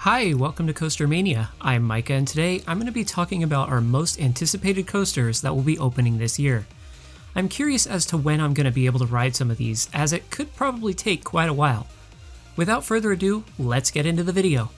Hi, welcome to Coaster Mania. I'm Micah, and today I'm going to be talking about our most anticipated coasters that will be opening this year. I'm curious as to when I'm going to be able to ride some of these, as it could probably take quite a while. Without further ado, let's get into the video.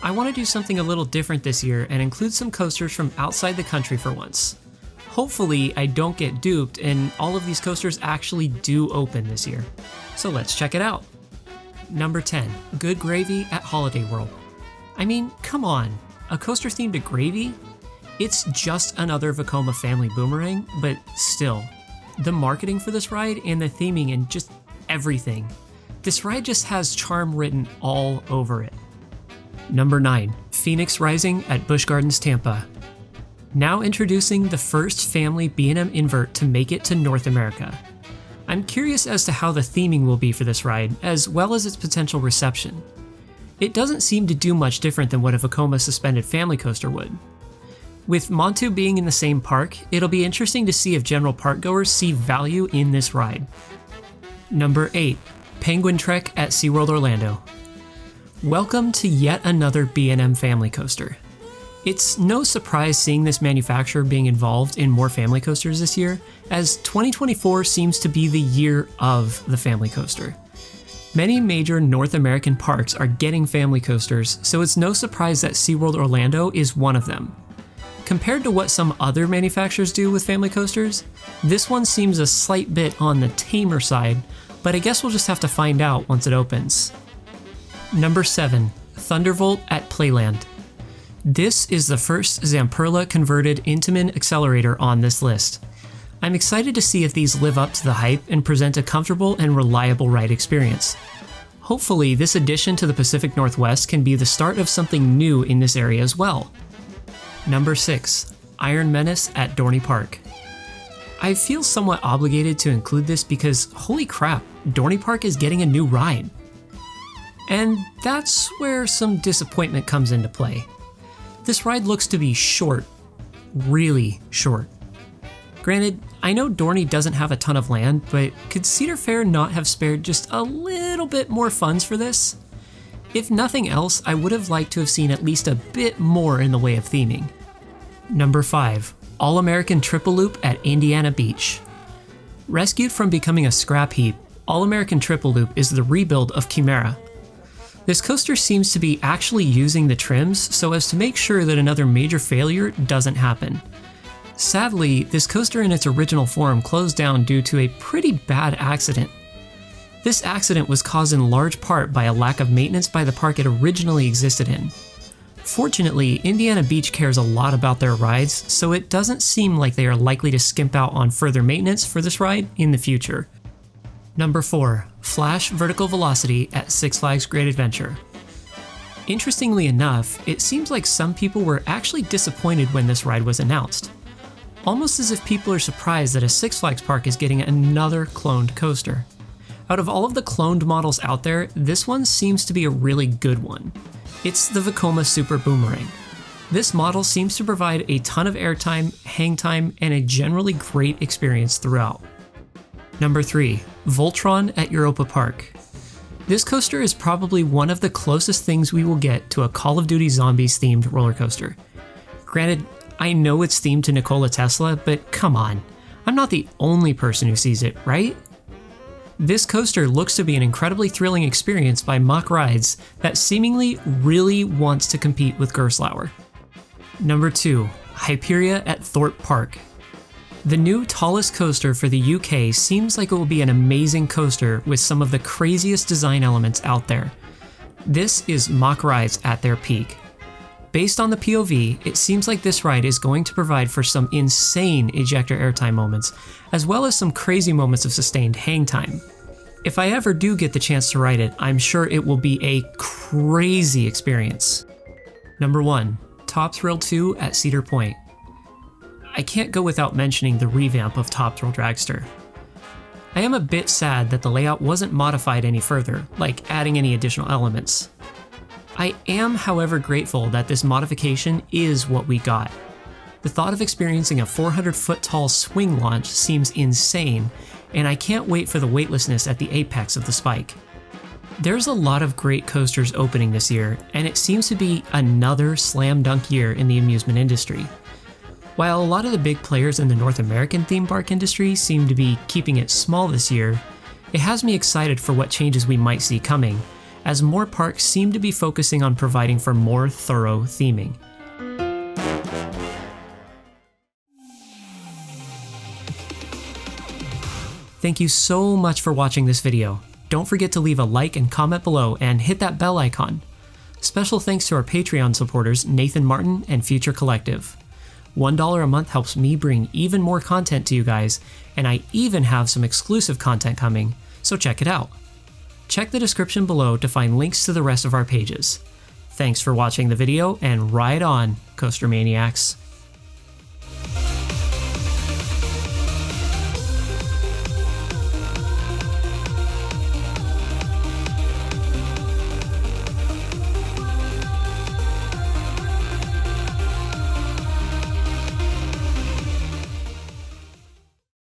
I want to do something a little different this year and include some coasters from outside the country for once. Hopefully I don't get duped and all of these coasters actually do open this year. So let's check it out. Number 10, Good Gravy at Holiday World. I mean, come on, a coaster themed to gravy? It's just another Vekoma family boomerang, but still. The marketing for this ride and the theming and just everything. This ride just has charm written all over it. Number 9, Phoenix Rising at Busch Gardens Tampa. Now introducing the first family B&M invert to make it to North America. I'm curious as to how the theming will be for this ride, as well as its potential reception. It doesn't seem to do much different than what a Vekoma suspended family coaster would. With Montu being in the same park, it'll be interesting to see if general parkgoers see value in this ride. Number 8, Penguin Trek at SeaWorld Orlando. Welcome to yet another B&M family coaster. It's no surprise seeing this manufacturer being involved in more family coasters this year, as 2024 seems to be the year of the family coaster. Many major North American parks are getting family coasters, so it's no surprise that SeaWorld Orlando is one of them. Compared to what some other manufacturers do with family coasters, this one seems a slight bit on the tamer side, but I guess we'll just have to find out once it opens. Number 7, Thunderbolt at Playland. This is the first Zamperla converted Intamin accelerator on this list. I'm excited to see if these live up to the hype and present a comfortable and reliable ride experience. Hopefully, this addition to the Pacific Northwest can be the start of something new in this area as well. Number 6, Iron Menace at Dorney Park. I feel somewhat obligated to include this because holy crap, Dorney Park is getting a new ride. And that's where some disappointment comes into play. This ride looks to be short, really short. Granted, I know Dorney doesn't have a ton of land, but could Cedar Fair not have spared just a little bit more funds for this? If nothing else, I would have liked to have seen at least a bit more in the way of theming. Number 5, All-American Triple Loop at Indiana Beach. Rescued from becoming a scrap heap, All-American Triple Loop is the rebuild of Chimera. This coaster seems to be actually using the trims so as to make sure that another major failure doesn't happen. Sadly, this coaster in its original form closed down due to a pretty bad accident. This accident was caused in large part by a lack of maintenance by the park it originally existed in. Fortunately, Indiana Beach cares a lot about their rides, so it doesn't seem like they are likely to skimp out on further maintenance for this ride in the future. Number 4, Flash Vertical Velocity at Six Flags Great Adventure. Interestingly enough, it seems like some people were actually disappointed when this ride was announced. Almost as if people are surprised that a Six Flags park is getting another cloned coaster. Out of all of the cloned models out there, this one seems to be a really good one. It's the Vekoma Super Boomerang. This model seems to provide a ton of airtime, hang time, and a generally great experience throughout. Number 3, Voltron at Europa Park. This coaster is probably one of the closest things we will get to a Call of Duty Zombies themed roller coaster. Granted, I know it's themed to Nikola Tesla, but come on, I'm not the only person who sees it, right? This coaster looks to be an incredibly thrilling experience by Mack Rides that seemingly really wants to compete with Gerstlauer. Number 2, Hyperia at Thorpe Park. The new tallest coaster for the UK seems like it will be an amazing coaster with some of the craziest design elements out there. This is Mack Rides at their peak. Based on the POV, it seems like this ride is going to provide for some insane ejector airtime moments, as well as some crazy moments of sustained hang time. If I ever do get the chance to ride it, I'm sure it will be a crazy experience. Number 1, Top Thrill 2 at Cedar Point. I can't go without mentioning the revamp of Top Thrill Dragster. I am a bit sad that the layout wasn't modified any further, like adding any additional elements. I am, however, grateful that this modification is what we got. The thought of experiencing a 400-foot tall swing launch seems insane, and I can't wait for the weightlessness at the apex of the spike. There's a lot of great coasters opening this year, and it seems to be another slam dunk year in the amusement industry. While a lot of the big players in the North American theme park industry seem to be keeping it small this year, it has me excited for what changes we might see coming, as more parks seem to be focusing on providing for more thorough theming. Thank you so much for watching this video. Don't forget to leave a like and comment below and hit that bell icon. Special thanks to our Patreon supporters Nathan Martin and Future Collective. $1 a month helps me bring even more content to you guys, and I even have some exclusive content coming, so check it out. Check the description below to find links to the rest of our pages. Thanks for watching the video, and ride on, Coaster Maniacs.